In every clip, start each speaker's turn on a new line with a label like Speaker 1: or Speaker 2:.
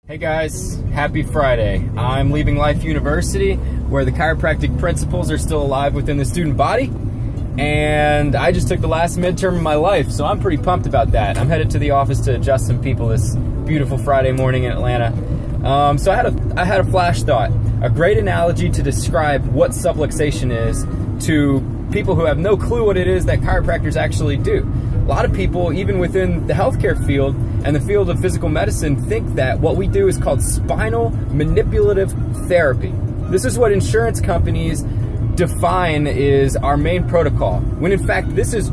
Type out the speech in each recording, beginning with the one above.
Speaker 1: Hey guys, happy Friday. I'm leaving Life University where the chiropractic principles are still alive within the student body, and I just took the last midterm of my life, so I'm pretty pumped about that. I'm headed to the office to adjust some people this beautiful Friday morning in Atlanta. So I had a flash thought, a great analogy to describe what subluxation is to people who have no clue what it is that chiropractors actually do. A lot of people, even within the healthcare field and the field of physical medicine, think that what we do is called spinal manipulative therapy. This is what insurance companies define is our main protocol, when in fact this is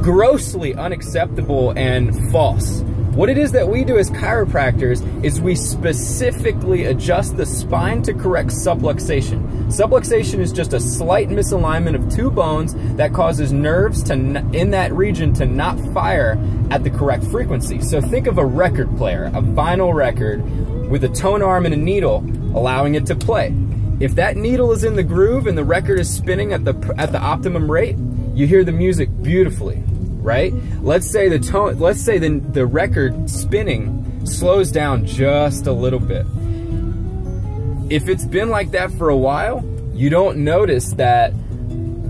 Speaker 1: grossly unacceptable and false. What it is that we do as chiropractors is we specifically adjust the spine to correct subluxation. Subluxation is just a slight misalignment of two bones that causes nerves to in that region to not fire at the correct frequency. So think of a record player, a vinyl record with a tone arm and a needle allowing it to play. If that needle is in the groove and the record is spinning at the optimum rate, you hear the music beautifully. Right? Let's say the record spinning slows down just a little bit. If it's been like that for a while, you don't notice that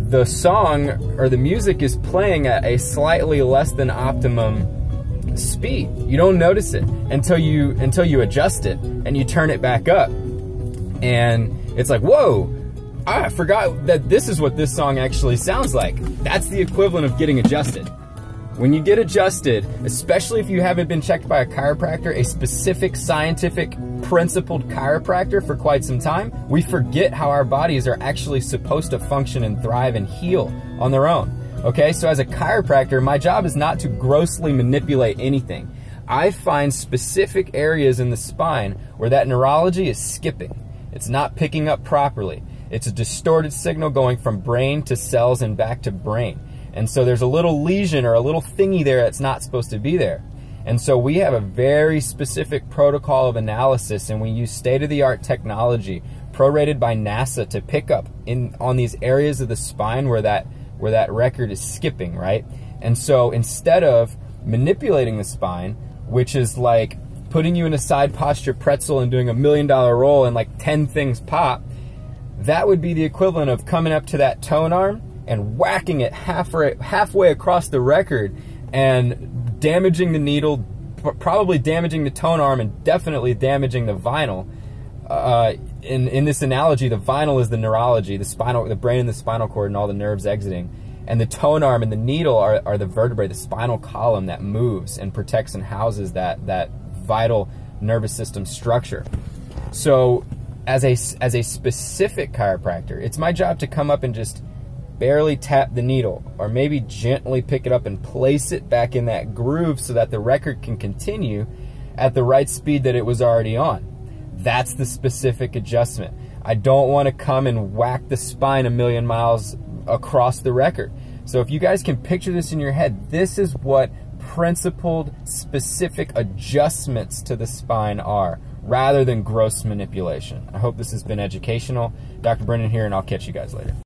Speaker 1: the song or the music is playing at a slightly less than optimum speed. You don't notice it until you adjust it and you turn it back up. And it's like, whoa, I forgot that this is what this song actually sounds like. That's the equivalent of getting adjusted. When you get adjusted, especially if you haven't been checked by a chiropractor, a specific scientific principled chiropractor for quite some time, we forget how our bodies are actually supposed to function and thrive and heal on their own. Okay, so as a chiropractor, my job is not to grossly manipulate anything. I find specific areas in the spine where that neurology is skipping. It's not picking up properly. It's a distorted signal going from brain to cells and back to brain. And so there's a little lesion or a little thingy there that's not supposed to be there. And so we have a very specific protocol of analysis, and we use state-of-the-art technology prorated by NASA to pick up on these areas of the spine where that record is skipping, right? And so instead of manipulating the spine, which is like putting you in a side posture pretzel and doing $1 million roll and like 10 things pop, that would be the equivalent of coming up to that tone arm and whacking it halfway across the record and damaging the needle, probably damaging the tone arm, and definitely damaging the vinyl. In this analogy, the vinyl is the neurology, the brain and the spinal cord and all the nerves exiting. And the tone arm and the needle are the vertebrae, the spinal column that moves and protects and houses that vital nervous system structure. So as a specific chiropractor, it's my job to come up and just barely tap the needle, or maybe gently pick it up and place it back in that groove so that the record can continue at the right speed that it was already on. That's the specific adjustment. I don't want to come and whack the spine 1,000,000 miles across the record. So if you guys can picture this in your head, this is what principled, specific adjustments to the spine are, rather than gross manipulation. I hope this has been educational. Dr. Brennan here, and I'll catch you guys later.